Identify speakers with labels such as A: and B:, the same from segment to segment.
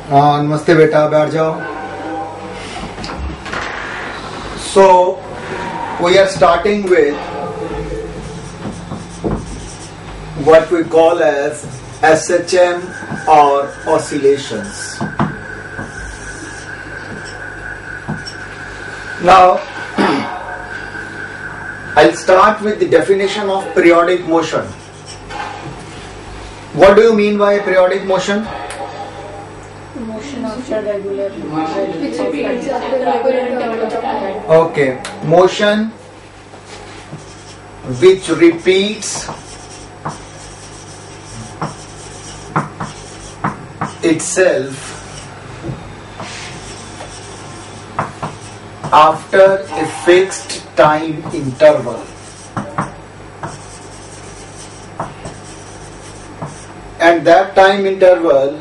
A: हाँ नमस्ते बेटा, बैठ जाओ. So we are starting with what we call as SHM or oscillations. Now I'll start with the definition of periodic motion. What do you mean by periodic motion?
B: Motion of a regular
A: Okay, motion which repeats itself after a fixed time interval. And that time interval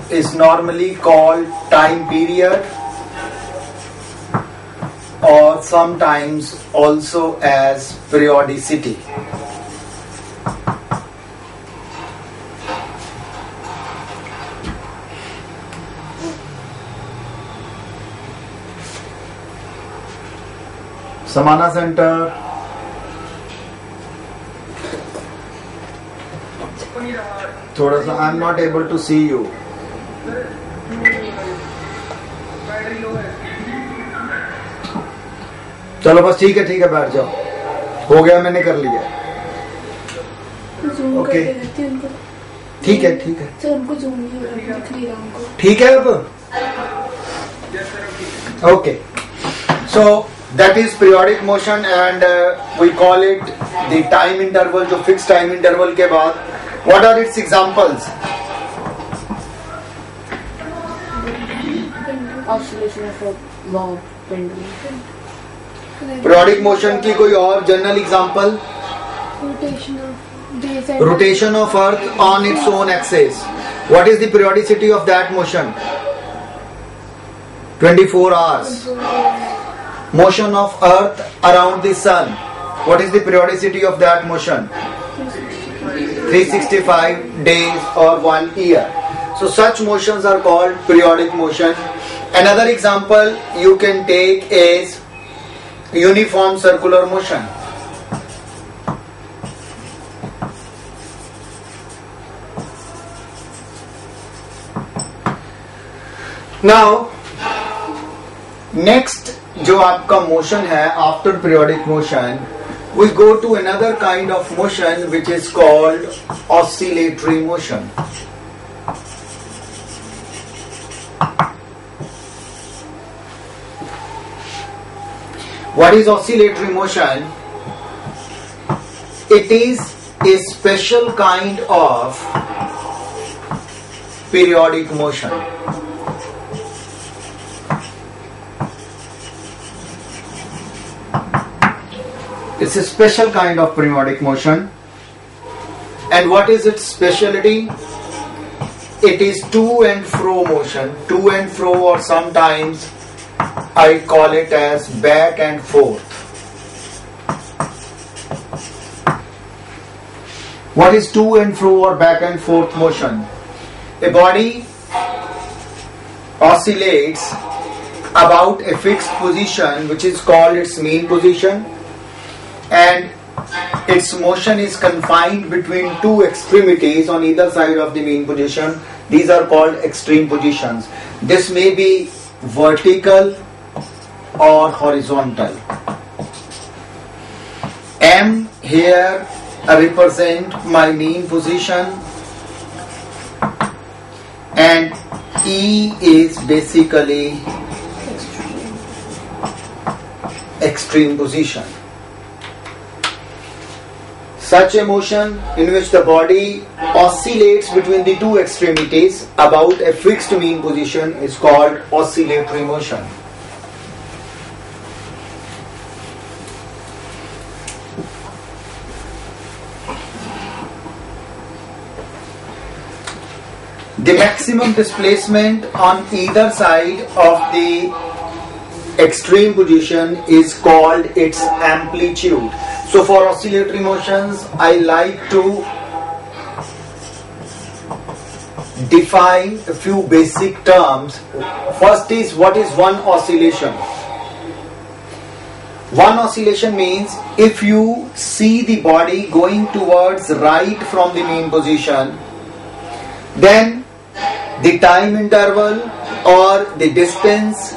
A: is normally called time period or sometimes also as periodicity. Samana Center. थोड़ा सा I am not able to see you. चलो बस ठीक है बैठ जाओ. हो गया, मैंने कर लिया. ओके ठीक है ठीक है अब. Okay so that is periodic motion and we call it the time interval. जो fixed time interval के बाद what are its examples?
B: oscillation of a bob pendulum.
A: Periodic motion की कोई और general example? Rotation of earth on its own axis. What is the periodicity of that motion? 24 hours. Motion of earth around the sun. What is the periodicity of that motion? 365 days or 1 year. So such motions are called periodic motion. Another example you can take is uniform circular motion. Now next जो आपका motion है after periodic motion, we go to another kind of motion which is called oscillatory motion. What is oscillatory motion? It is a special kind of periodic motion. It's a special kind of periodic motion. And what is its speciality? It is to and fro motion. To and fro, or sometimes I call it as back and forth. What is to and fro or back and forth motion? A body oscillates about a fixed position which is called its mean position, and its motion is confined between two extremities on either side of the mean position. These are called extreme positions. This may be vertical or horizontal. M here represent my mean position and E is basically extreme position. Such a motion in which the body oscillates between the two extremities about a fixed mean position is called oscillatory motion. The maximum displacement on either side of the extreme position is called its amplitude. So for oscillatory motions, I like to define a few basic terms. First is, what is one oscillation? One oscillation means if you see the body going towards right from the mean position, then the time interval or the distance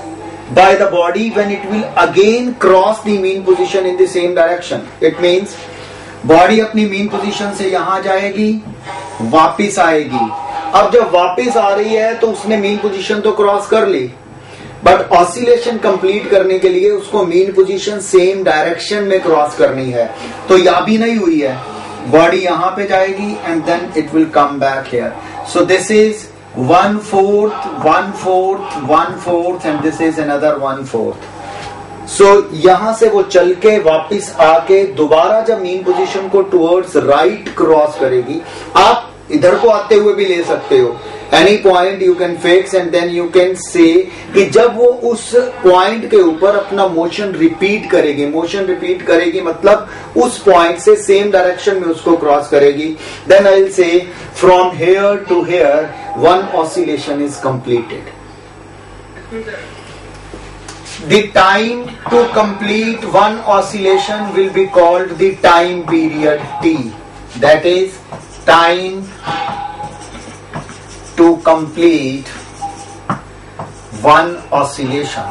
A: by the body when it will again cross the mean position in the same direction. It means body अपनी mean position से यहां जाएगी, वापिस आएगी. अब जब वापिस आ रही है तो उसने मीन पोजीशन तो क्रॉस कर ली, बट ऑसिलेशन कंप्लीट करने के लिए उसको मीन पोजीशन सेम डायरेक्शन में क्रॉस करनी है. तो यह भी नहीं हुई है, बॉडी यहां पे जाएगी and then it will come back here. So this is 1/4, 1/4, 1/4 and this is another 1/4. सो यहां से वो चल के वापिस आके दोबारा जब मीन पोजीशन को टुवर्ड्स राइट क्रॉस करेगी, आप इधर को आते हुए भी ले सकते हो. Any point you can fix and then you can say कि जब वो उस पॉइंट के ऊपर अपना मोशन रिपीट करेगी मतलब उस पॉइंट से सेम डायरेक्शन में उसको क्रॉस करेगी, then I will say from here to here one oscillation is completed. The time to complete one oscillation will be called the time period T. That is time to complete one oscillation.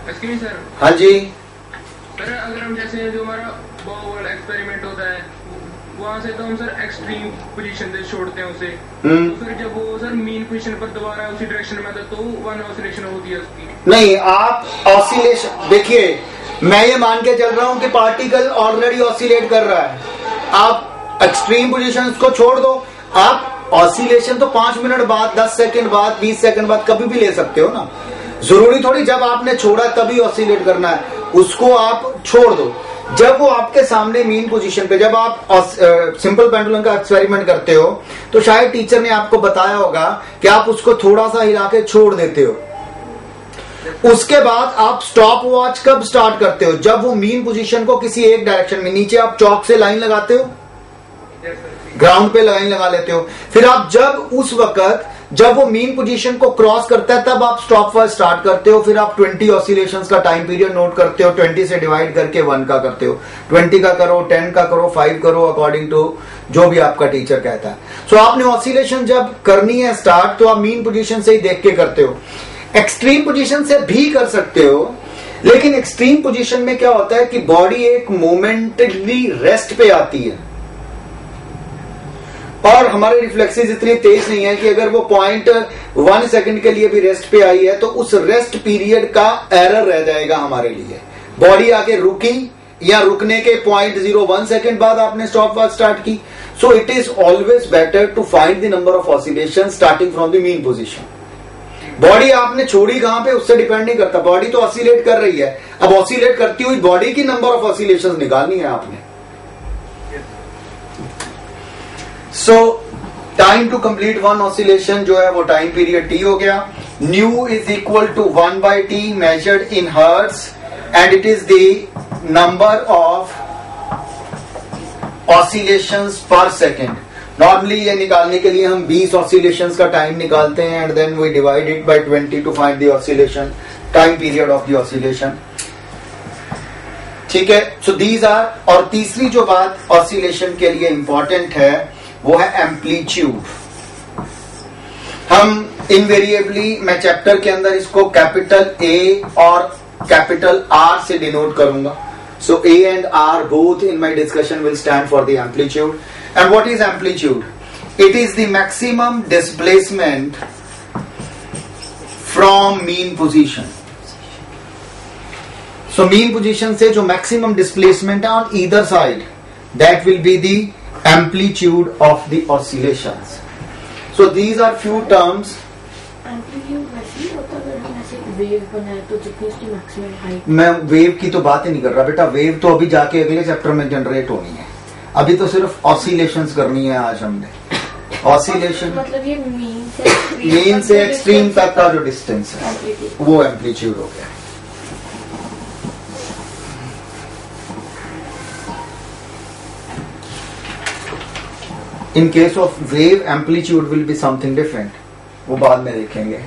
C: Excuse me sir.
A: हाँ जी.
C: Sir अगर हम जैसे जो हमारा ball experiment होता है वहाँ से तो हम सर एक्सट्रीम पोजीशन से छोड़ते हैं उसे, तो फिर जब वो सर मीन पोजीशन पर दोबारा उसी डायरेक्शन में आता है तो वन ऑसिलेशन होती है उसकी. नहीं,
A: आप ऑसिलेशन देखिए, मैं ये मान के चल रहा हूँ कि पार्टिकल ऑलरेडी ऑसिलेट कर रहा है. आप एक्सट्रीम पोजीशन को छोड़ दो, आप ऑसिलेशन तो 5 मिनट बाद, 10 सेकंड बाद, 20 सेकंड बाद कभी भी ले सकते हो ना. जरूरी थोड़ी जब आपने छोड़ा तभी ऑसिलेट करना है, उसको आप छोड़ दो. जब वो आपके सामने मीन पोजीशन पे, जब आप सिंपल पेंडुलम का एक्सपेरिमेंट करते हो तो शायद टीचर ने आपको बताया होगा कि आप उसको थोड़ा सा हिला के छोड़ देते हो. उसके बाद आप स्टॉप वॉच कब स्टार्ट करते हो? जब वो मीन पोजीशन को किसी एक डायरेक्शन में, नीचे आप चौक से लाइन लगाते हो, ग्राउंड पे लाइन लगा लेते हो, फिर आप जब उस वक्त जब वो मीन पोजीशन को क्रॉस करता है तब आप स्टॉप वॉच स्टार्ट करते हो. फिर आप 20 ऑसिलेशंस का टाइम पीरियड नोट करते हो, 20 से डिवाइड करके 1 का करते हो, 20 का करो, 10 का करो, 5 करो, अकॉर्डिंग टू जो भी आपका टीचर कहता है. सो आपने ऑसिलेशन जब करनी है स्टार्ट तो आप मीन पोजीशन से ही देख के करते हो. एक्सट्रीम पोजीशन से भी कर सकते हो, लेकिन एक्सट्रीम पोजीशन में क्या होता है कि बॉडी एक मोमेंटली रेस्ट पे आती है और हमारे रिफ्लेक्सेस इतनी तेज नहीं है कि अगर वो 0.1 सेकंड के लिए भी रेस्ट पे आई है तो उस रेस्ट पीरियड का एरर रह जाएगा हमारे लिए. बॉडी आके रुकी या रुकने के 0.01 सेकंड बाद आपने स्टॉप वॉच स्टार्ट की. So it is always better to find the number of oscillation starting from the mean position. Body आपने छोड़ी कहां पे उससे डिपेंड नहीं करता, बॉडी तो ऑसिलेट कर रही है. अब ऑसिलेट करती हुई बॉडी की नंबर ऑफ ऑसिलेशन निकालनी है आपने. So time to complete one oscillation जो है वो टाइम पीरियड टी हो गया. Nu is equal to 1/t measured in hertz and it is the number of oscillations per second. Normally ये निकालने के लिए हम 20 ऑसिलेशंस का टाइम निकालते हैं and then we divide it by 20 to find the oscillation time period of the oscillation. ठीक है. So these are. और तीसरी जो बात ऑसिलेशन के लिए इंपॉर्टेंट है वो है एम्पलीट्यूड. हम इनवेरिएबली, मैं चैप्टर के अंदर इसको कैपिटल ए और कैपिटल आर से डिनोट करूंगा. So A and R both in my discussion will stand for the amplitude. And what is amplitude? It is the maximum displacement from mean position. So mean position से जो maximum displacement है on either side, that will be the amplitude of the oscillations. So these are few terms.
B: Amplitude वैसे ही होता है अगर हम ऐसे wave बनाए तो जितनी उसकी मैक्सिमम हाइट.
A: मैं वेव की तो बात ही नहीं कर रहा बेटा. वेव तो अभी जाके अगले चैप्टर में जनरेट होनी है. अभी तो सिर्फ ऑसिलेशंस करनी है आज हमने. ऑसिलेशन
B: मतलब ये मीन
A: से एक्सट्रीम तक का जो डिस्टेंस है वो एम्पलीट्यूड हो गया. In case of wave amplitude will be something different, वो बाद में देखेंगे.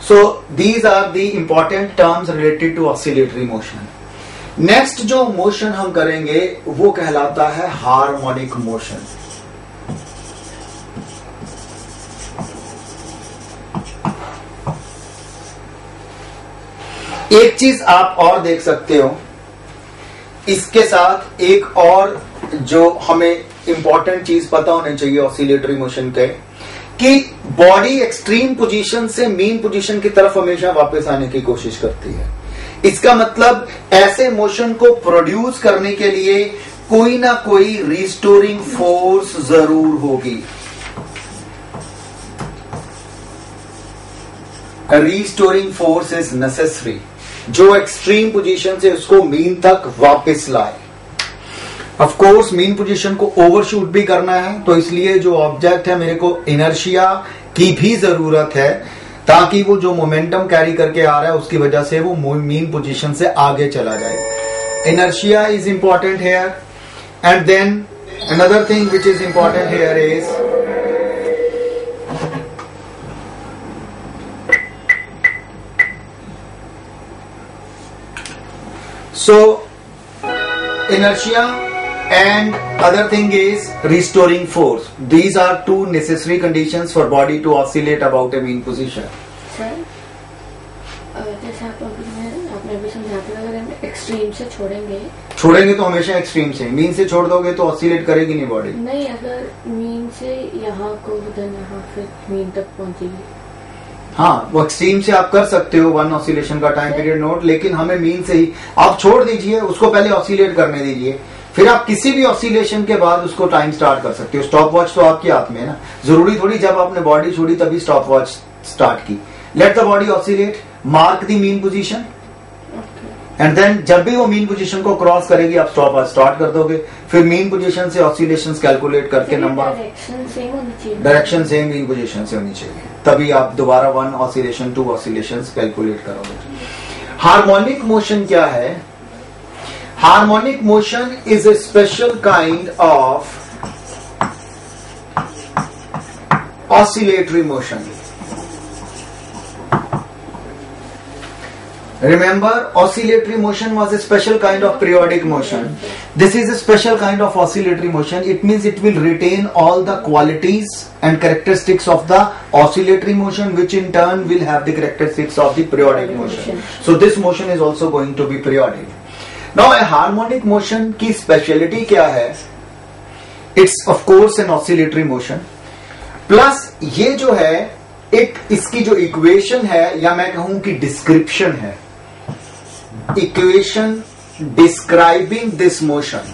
A: So these are the important terms related to oscillatory motion. Next जो मोशन हम करेंगे वो कहलाता है हार्मोनिक मोशन. एक चीज आप और देख सकते हो, इसके साथ एक और जो हमें इंपॉर्टेंट चीज पता होनी चाहिए ऑसिलेटरी मोशन के, कि बॉडी एक्सट्रीम पोजीशन से मीन पोजीशन की तरफ हमेशा वापस आने की कोशिश करती है. इसका मतलब ऐसे मोशन को प्रोड्यूस करने के लिए कोई ना कोई रिस्टोरिंग फोर्स जरूर होगी. रिस्टोरिंग फोर्स इज नेसेसरी, जो एक्सट्रीम पोजीशन से उसको मीन तक वापस लाए. ऑफ कोर्स मीन पोजीशन को ओवरशूट भी करना है, तो इसलिए जो ऑब्जेक्ट है मेरे को इनर्शिया की भी जरूरत है, ताकि वो जो मोमेंटम कैरी करके आ रहा है उसकी वजह से वो मीन पोजीशन से आगे चला जाए. Inertia is important here. And then another thing which is important here is so inertia and other thing is restoring force. These are two necessary conditions for body to oscillate about a mean position.
B: Sir जैसे आपने अभी समझा दिया, अगर हम extreme से छोड़ेंगे
A: तो हमेशा एक्सट्रीम से, मीन से छोड़ दोगे तो ऑसिलेट करेगी नहीं बॉडी.
B: नहीं, अगर मीन से यहाँ को देन यहाँ फिर मीन तक पहुंचेगी.
A: हाँ, वो एक्सट्रीम से आप कर सकते हो वन ऑसिलेशन का टाइम पीरियड नोट, लेकिन हमें मीन से ही आप छोड़ दीजिए, उसको पहले ऑसिलेट करने दीजिए, फिर आप किसी भी ऑसिलेशन के बाद उसको टाइम स्टार्ट कर सकते हो. स्टॉप वॉच तो आपके हाथ में है ना, जरूरी थोड़ी जब आपने बॉडी छोड़ी तभी स्टॉप वॉच स्टार्ट की. Let the body oscillate, mark the mean position, and then जब भी वो मीन पोजीशन को क्रॉस करेगी आप स्टॉप वॉच स्टार्ट कर दोगे. फिर मीन पोजीशन से ऑसिलेशंस कैलकुलेट करके number direction same mean position से होनी चाहिए, तभी आप दोबारा one oscillation two oscillations calculate करोगे. हार्मोनिक मोशन क्या है? Harmonic motion is a special kind of oscillatory motion. Remember, oscillatory motion was a special kind of periodic motion. This is a special kind of oscillatory motion. It means it will retain all the qualities and characteristics of the oscillatory motion, which in turn will have the characteristics of the periodic motion. So this motion is also going to be periodic. Now a harmonic motion की speciality क्या है? It's of course an oscillatory motion. Plus ये जो है एक इसकी जो equation है, या मैं कहूं कि डिस्क्रिप्शन है, इक्वेशन डिस्क्राइबिंग दिस मोशन,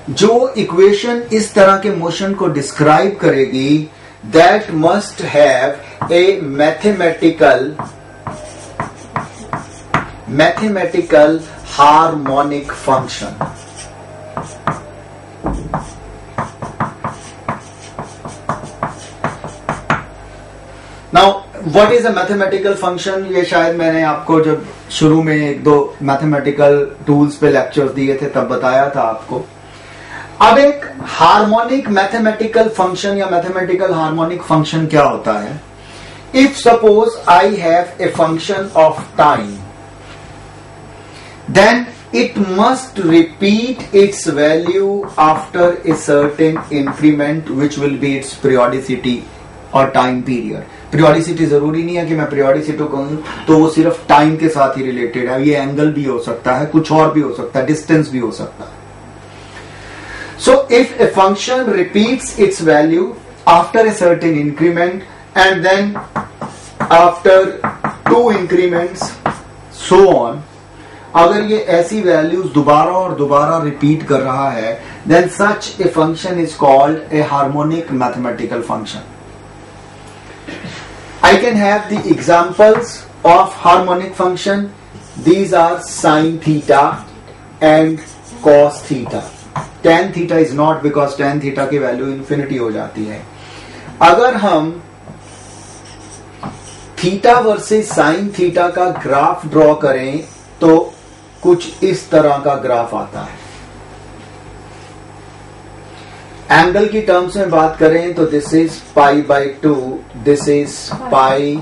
A: जो इक्वेशन इस तरह के मोशन को डिस्क्राइब करेगी, that must have a mathematical harmonic function. Now what is a mathematical function? ये शायद मैंने आपको जब शुरू में एक दो मैथमेटिकल टूल्स पे लेक्चर्स दिए थे तब बताया था आपको. अब एक हार्मोनिक मैथमेटिकल फंक्शन या मैथमेटिकल हार्मोनिक फंक्शन क्या होता है? If suppose I have a function of time, then it must repeat its value after a certain increment which will be its periodicity or time period. Periodicity जरूरी नहीं है कि मैं periodicity कहूं तो वो सिर्फ टाइम के साथ ही रिलेटेड है, ये एंगल भी हो सकता है, कुछ और भी हो सकता है, डिस्टेंस भी हो सकता है. So if a function repeats its value after a certain increment and then after 2 increments so on, अगर ये ऐसी वैल्यूज दोबारा और दोबारा रिपीट कर रहा है, then such a function is called a harmonic mathematical function. I can have the examples of harmonic function. These are sine theta and cos theta. Tan theta is not, because tan theta की value infinity हो जाती है. अगर हम theta versus sine theta का graph draw करें तो कुछ इस तरह का ग्राफ आता है। एंगल की टर्म्स में बात करें तो this is pi by 2, this is pi,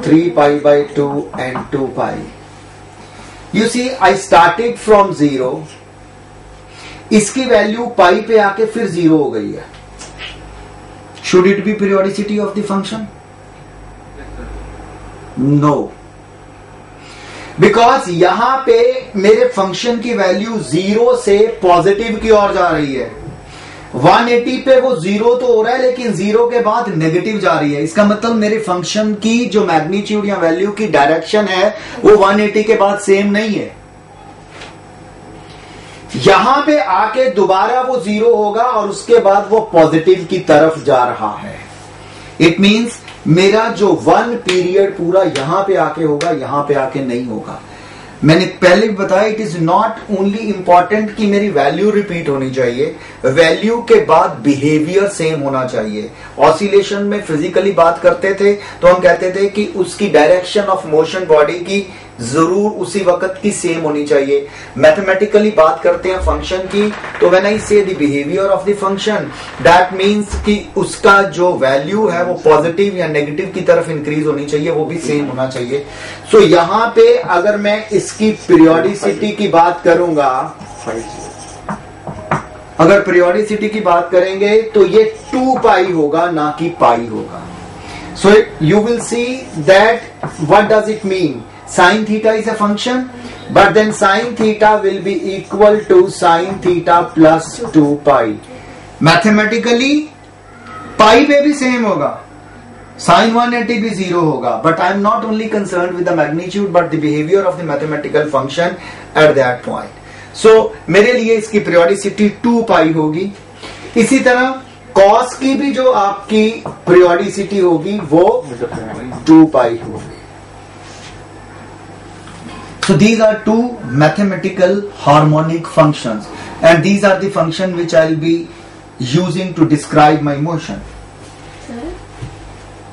A: 3 pi by 2 and 2 pi. You see I started from 0, इसकी वैल्यू पाई पे आके फिर 0 हो गई है। Should it be periodicity of the function? No, because यहां पे मेरे फंक्शन की वैल्यू 0 से पॉजिटिव की ओर जा रही है। 180 पे वो 0 तो हो रहा है, लेकिन 0 के बाद नेगेटिव जा रही है। इसका मतलब मेरे फंक्शन की जो मैग्नीट्यूड या वैल्यू की डायरेक्शन है वो 180 के बाद सेम नहीं है। यहां पे आके दोबारा वो 0 होगा और उसके बाद वो पॉजिटिव की तरफ जा रहा है। इट मींस मेरा जो 1 पीरियड पूरा यहां पे आके होगा, यहां पे आके नहीं होगा। मैंने पहले भी बताया, it is not only important कि मेरी वैल्यू रिपीट होनी चाहिए, वैल्यू के बाद बिहेवियर सेम होना चाहिए। ऑसिलेशन में फिजिकली बात करते थे तो हम कहते थे कि उसकी डायरेक्शन ऑफ मोशन बॉडी की जरूर उसी वक्त की सेम होनी चाहिए। मैथमेटिकली बात करते हैं फंक्शन की, तो व्हेन आई से the behaviour of the function, that means कि उसका जो वैल्यू है वो पॉजिटिव या नेगेटिव की तरफ इंक्रीज होनी चाहिए, वो भी सेम होना चाहिए। सो यहां पे अगर मैं इसकी पीरियोडिसिटी की बात करूंगा, अगर पीरियोडिसिटी की बात करेंगे तो ये 2 पाई होगा, ना कि पाई होगा। So you will see that what does it mean. Sin theta is a function, but then sin theta will be equal to sin theta plus 2 pi. Mathematically, pi पे भी सेम होगा, sin 180 भी 0 होगा, but I am not only concerned with the magnitude but the behavior of the mathematical function at that point. So मेरे लिए इसकी periodicity 2 pi होगी। इसी तरह cos की भी जो आपकी periodicity होगी वो 2 pi होगी। So these are two mathematical harmonic functions, and these are the functions which I will be using to describe my motion.
B: Sir,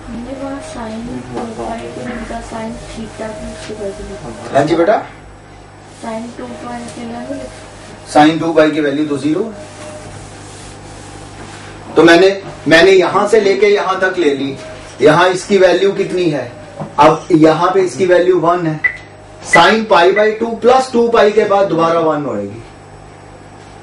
B: हमने वहाँ sin 2 pi का sin theta की
A: हाँ जी बेटा,
B: sin 2 pi के लिए
A: sin 2 pi की वैल्यू तो 0 है, तो मैंने यहां से लेके यहां तक ले ली। यहां इसकी वैल्यू कितनी है, अब यहां पे इसकी वैल्यू 1 है। साइन पाई बाई 2 प्लस 2 पाई के बाद दोबारा 1 होएगी।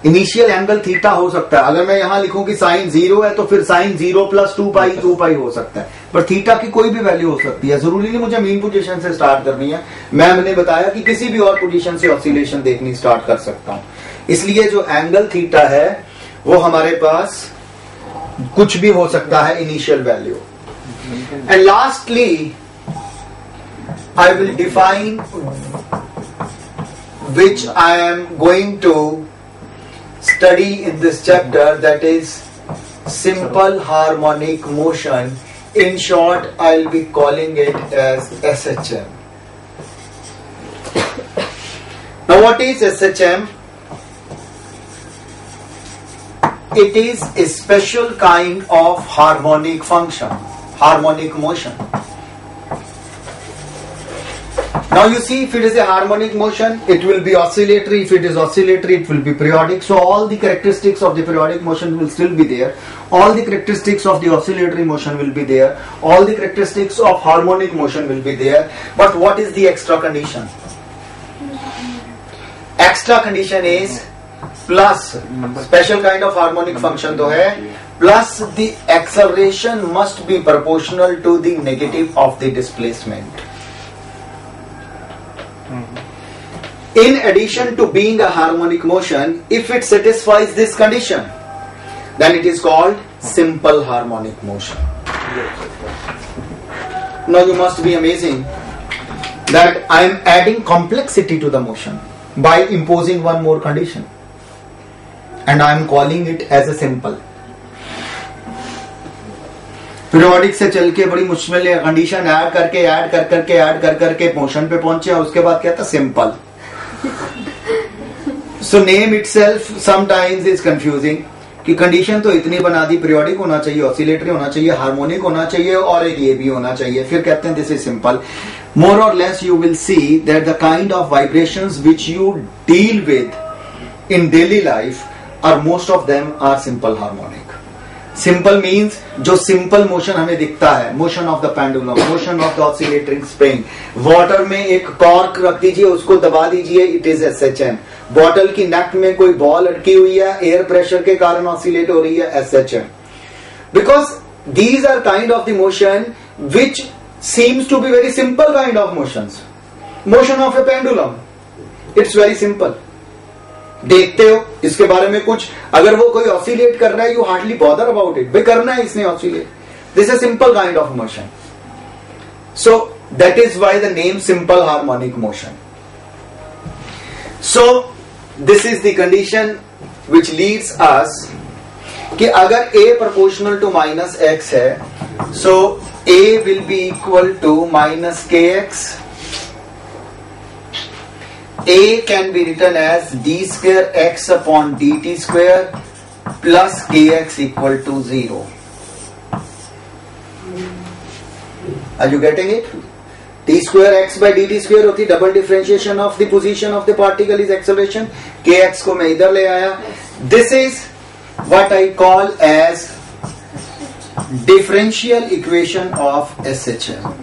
A: इनिशियल एंगल थीटा हो सकता है, अगर मैं यहां लिखूं कि साइन 0 है तो फिर साइन 0 प्लस 2 पाई हो सकता है, पर थीटा की कोई भी वैल्यू हो सकती है। जरूरी नहीं मुझे मीन पोजीशन से स्टार्ट करनी है, मैंने बताया कि किसी भी और पोजीशन से ऑसिलेशन देखनी स्टार्ट कर सकता हूं। इसलिए जो एंगल थीटा है वो हमारे पास कुछ भी हो सकता है initial value. And lastly I will define which I am going to study in this chapter, that is simple harmonic motion. In short, I'll be calling it as SHM. Now what is SHM? It is a special kind of harmonic function, harmonic motion. Now you see, if it is a harmonic motion, it will be oscillatory. If it is oscillatory, it will be periodic. So all the characteristics of the periodic motion will still be there. All the characteristics of the oscillatory motion will be there. All the characteristics of harmonic motion will be there. But what is the extra condition? Extra condition is plus special kind of harmonic function तो है, plus the acceleration must be proportional to the negative of the displacement. In addition to being a harmonic motion, if it satisfies this condition, then it is called simple harmonic motion. Now you must be amazing that I am adding complexity to the motion by imposing one more condition, and I am calling it as a simple. Periodic से चल के बड़ी मुश्किल condition add करके motion पे पहुंचे और उसके बाद क्या था, simple. So name itself sometimes is confusing कि कंडीशन तो इतनी बना दी, पीरियोडिक होना चाहिए, ऑसिलेटरी होना चाहिए, हार्मोनिक होना चाहिए और एक ये भी होना चाहिए, फिर कहते हैं this is simple. more or less you will see that the kind of vibrations which you deal with in daily life are most of them are simple harmonic. Simple means जो simple motion हमें दिखता है, motion of the pendulum, motion of the oscillating spring. Water में एक cork रख दीजिए, उसको दबा दीजिए, it is SHM. बॉटल की नेक में कोई बॉल अटकी हुई है, एयर प्रेशर के कारण ऑसिलेट हो रही है, SHM. Because these are kind of the motion which seems to be very simple kind of motions. Motion of a pendulum, it's very simple. देखते हो इसके बारे में कुछ, अगर वो कोई ऑसिलेट कर रहा है, you hardly bother about it, भाई करना है इसने oscillate, this is simple kind of motion. So that is why the name simple harmonic motion. So this is the condition which leads us कि अगर a proportional to minus x है, so a will be equal to minus kx. A can be written as d square x upon dt square plus kx equal to 0. Are you getting it? d square x by dt square होती double differentiation of the position of the particle is acceleration. kx को मैं इधर ले आया. This is what I call as differential equation of SHM.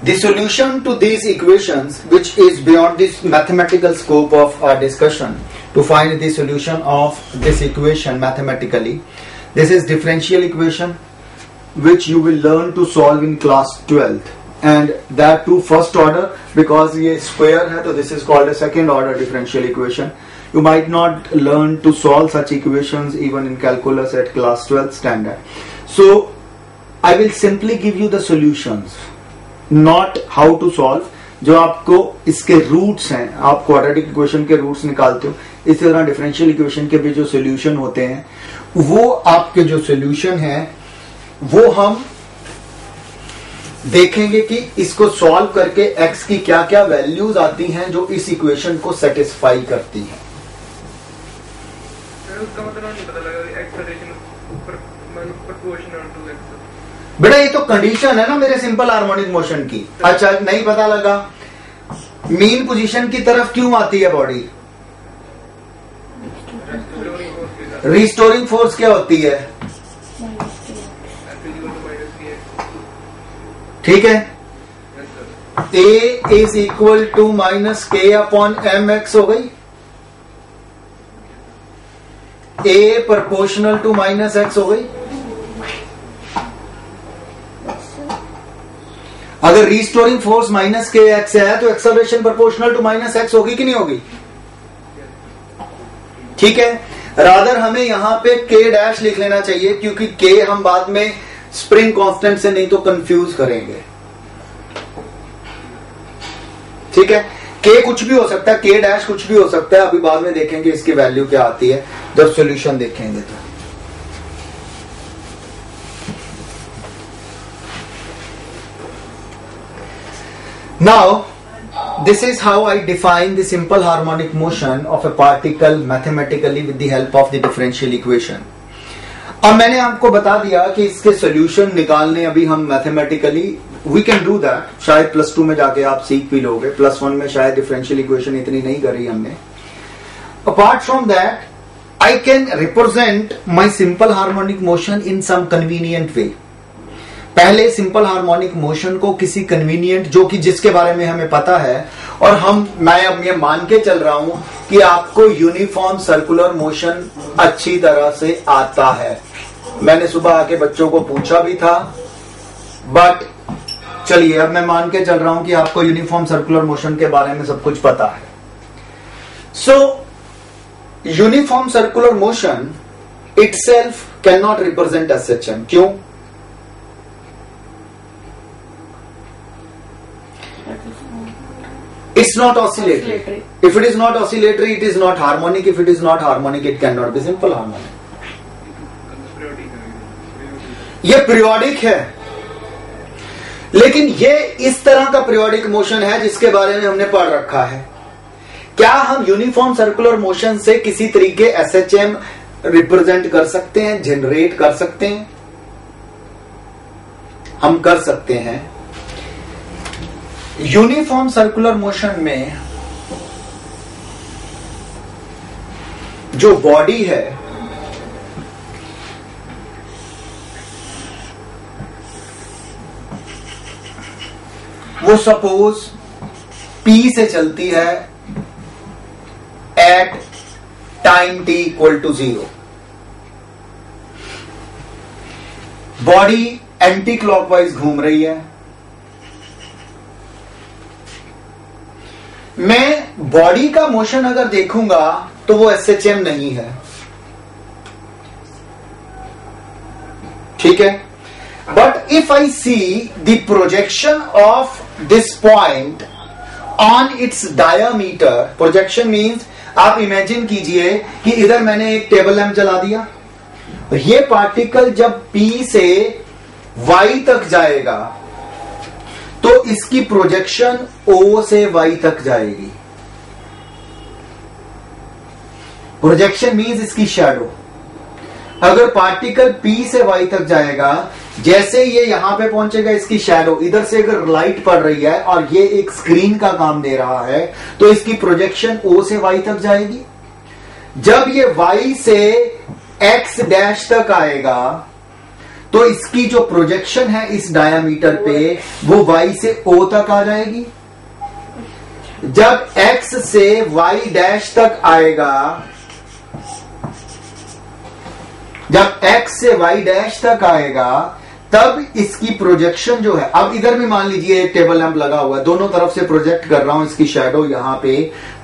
A: The solution to these equations, which is beyond this mathematical scope of our discussion, to find the solution of this equation mathematically, this is differential equation which you will learn to solve in class 12th, and that too first order, because ये square है, तो this is called a second order differential equation. You might not learn to solve such equations even in calculus at class 12th standard. So I will simply give you the solutions, not how to solve. जो आपको इसके roots हैं, आप quadratic equation के roots निकालते हो, इसी तरह डिफरेंशियल इक्वेशन के भी जो सॉल्यूशन होते हैं, वो आपके जो सॉल्यूशन है वो हम देखेंगे कि इसको सॉल्व करके x की क्या क्या वैल्यूज आती हैं जो इस इक्वेशन को सेटिस्फाई करती हैं.
C: उसका मतलब नहीं पता लगा एक्सेलरेशन प्रोपोर्शनल टू x.
A: बेटा ये तो कंडीशन है ना मेरे सिंपल हार्मोनिक मोशन की. अच्छा नहीं पता लगा, मीन पोजीशन की तरफ क्यों आती है बॉडी? रिस्टोरिंग फोर्स क्या होती है? ठीक है, A is equal to minus k upon mx हो गई. A proportional to minus x हो गई. अगर restoring force minus k x है तो acceleration proportional to minus x होगी कि नहीं होगी? ठीक है, रादर हमें यहां पे के डैश लिख लेना चाहिए, क्योंकि के हम बाद में स्प्रिंग कांस्टेंट से नहीं तो कंफ्यूज करेंगे. ठीक है, के कुछ भी हो सकता है, के डैश कुछ भी हो सकता है. अभी बाद में देखेंगे इसकी वैल्यू क्या आती है जब सॉल्यूशन देखेंगे. तो now this is how I define the simple harmonic motion of a particle mathematically with the help of the differential equation. अब मैंने आपको बता दिया कि इसके सॉल्यूशन निकालने अभी हम mathematically we can do that. शायद +2 में जाके आप सीख भी लोगे, +1 में शायद डिफरेंशियल इक्वेशन इतनी नहीं करी हमने. Apart from that I can represent my simple harmonic motion in some convenient way. पहले सिंपल हार्मोनिक मोशन को किसी कन्वीनियंट, जो कि जिसके बारे में हमें पता है, और मैं अब ये मान के चल रहा हूं कि आपको यूनिफॉर्म सर्कुलर मोशन अच्छी तरह से आता है. मैंने सुबह आके बच्चों को पूछा भी था, बट चलिए अब मैं मान के चल रहा हूं कि आपको यूनिफॉर्म सर्कुलर मोशन के बारे में सब कुछ पता है. सो uniform circular motion itself can not represent SHM. क्यों? It's not oscillatory. If it is not oscillatory, it is not harmonic. If it is not harmonic, it cannot be simple harmonic. ये periodic है, लेकिन ये इस तरह का periodic motion है जिसके बारे में हमने पढ़ रखा है. क्या हम यूनिफॉर्म सर्कुलर मोशन से किसी तरीके SHM रिप्रेजेंट कर सकते हैं, जनरेट कर सकते हैं, हम कर सकते हैं। यूनिफॉर्म सर्कुलर मोशन में जो बॉडी है वो सपोज P से चलती है at time t equal to 0। Body anticlockwise घूम रही है। मैं बॉडी का मोशन अगर देखूंगा तो वो SHM नहीं है, ठीक है। But if I see the projection of this point on it's diameter, projection means आप इमेजिन कीजिए कि इधर मैंने एक टेबल लैंप जला दिया, ये पार्टिकल जब P से Y तक जाएगा तो इसकी प्रोजेक्शन O से Y तक जाएगी। प्रोजेक्शन मीन्स इसकी शैडो। अगर पार्टिकल P से Y तक जाएगा, जैसे ये यहां पे पहुंचेगा इसकी शैडो, इधर से अगर लाइट पड़ रही है और ये एक स्क्रीन का काम दे रहा है तो इसकी प्रोजेक्शन O से Y तक जाएगी। जब ये Y से X डैश तक आएगा तो इसकी जो प्रोजेक्शन है इस डायामीटर पे वो Y से O तक आ जाएगी। जब X से Y डैश तक आएगा, जब X से Y डैश तक आएगा तब इसकी प्रोजेक्शन जो है, अब इधर भी मान लीजिए एक टेबल लैंप लगा हुआ है, दोनों तरफ से प्रोजेक्ट कर रहा हूं इसकी शैडो यहां पे,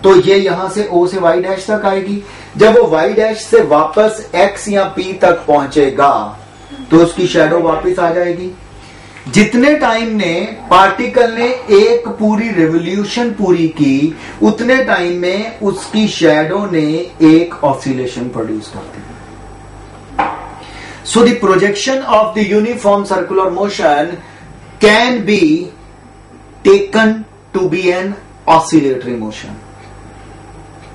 A: तो ये यहां से O से Y डैश तक आएगी। जब वो Y डैश से वापस X या P तक पहुंचेगा तो उसकी शैडो वापस आ जाएगी। जितने टाइम ने पार्टिकल ने एक पूरी रेवोल्यूशन पूरी की, उतने टाइम में उसकी शैडो ने एक ऑसिलेशन प्रोड्यूस कर दी। So the projection of the uniform circular motion can be taken to be an oscillatory motion।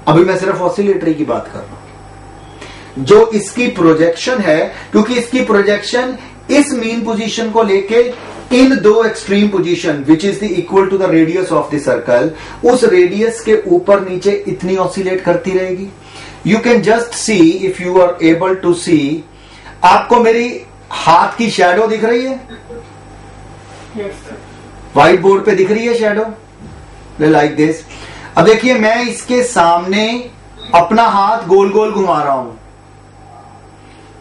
A: अभी मैं सिर्फ ऑसिलेटरी की बात कर रहा हूं। जो इसकी प्रोजेक्शन है, क्योंकि इसकी प्रोजेक्शन इस मीन पोजीशन को लेके इन दो extreme position which is the equal to the radius of the circle, उस रेडियस के ऊपर नीचे इतनी ऑसिलेट करती रहेगी। You can just see, if you are able to see, आपको मेरी हाथ की शैडो दिख रही है? व्हाइट बोर्ड पे दिख रही है शैडो, लाइक दिस। अब देखिए मैं इसके सामने अपना हाथ गोल गोल घुमा रहा हूं।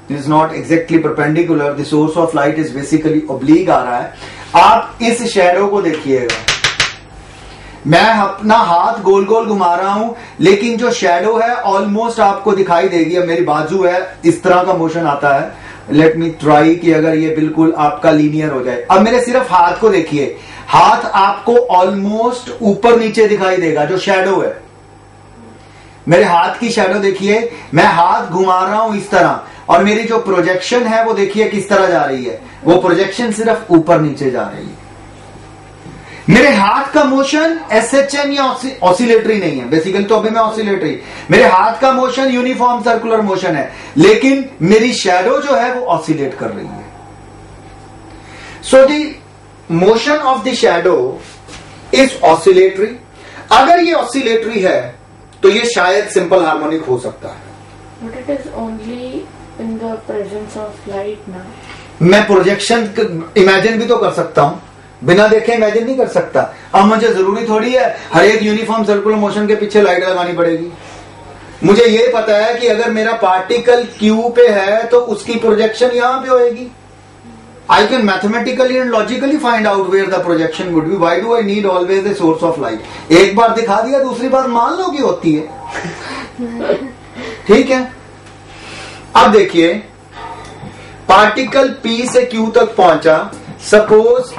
A: This is not exactly perpendicular, the source of light is basically oblique आ रहा है। आप इस शैडो को देखिएगा, मैं अपना हाथ गोल गोल घुमा रहा हूं लेकिन जो शैडो है ऑलमोस्ट आपको दिखाई देगी। अब मेरी बाजू है, इस तरह का मोशन आता है। लेट मी ट्राई कि अगर ये बिल्कुल आपका लीनियर हो जाए। अब मेरे सिर्फ हाथ को देखिए, हाथ आपको ऑलमोस्ट ऊपर नीचे दिखाई देगा जो शैडो है। मेरे हाथ की शैडो देखिए, मैं हाथ घुमा रहा हूं इस तरह, और मेरी जो प्रोजेक्शन है वो देखिए किस तरह जा रही है। वो प्रोजेक्शन सिर्फ ऊपर नीचे जा रही है। मेरे हाथ का मोशन SHM या ऑसिलेटरी नहीं है, बेसिकली तो अभी मैं ऑसिलेटरी, मेरे हाथ का मोशन यूनिफॉर्म सर्कुलर मोशन है, लेकिन मेरी शैडो जो है वो ऑसिलेट कर रही है। So the motion of the shadow is oscillatory. अगर ये ऑसिलेटरी है तो ये शायद सिंपल हार्मोनिक हो सकता है।
B: But it is only in the presence of light now.
A: मैं प्रोजेक्शन इमेजिन भी तो कर सकता हूं, बिना देखे इमेजिन नहीं कर सकता। अब मुझे जरूरी थोड़ी है हर एक यूनिफॉर्म सर्कुलर मोशन के पीछे लाइट लगानी पड़ेगी। मुझे ये पता है कि अगर मेरा पार्टिकल Q पे है तो उसकी प्रोजेक्शन यहां पे होएगी। I can mathematically and logically find out where the projection would be. Why do I need always a source of light? एक बार दिखा दिया, दूसरी बार मान लो कि होती है। ठीक है, अब देखिए पार्टिकल P से Q तक पहुंचा। सपोज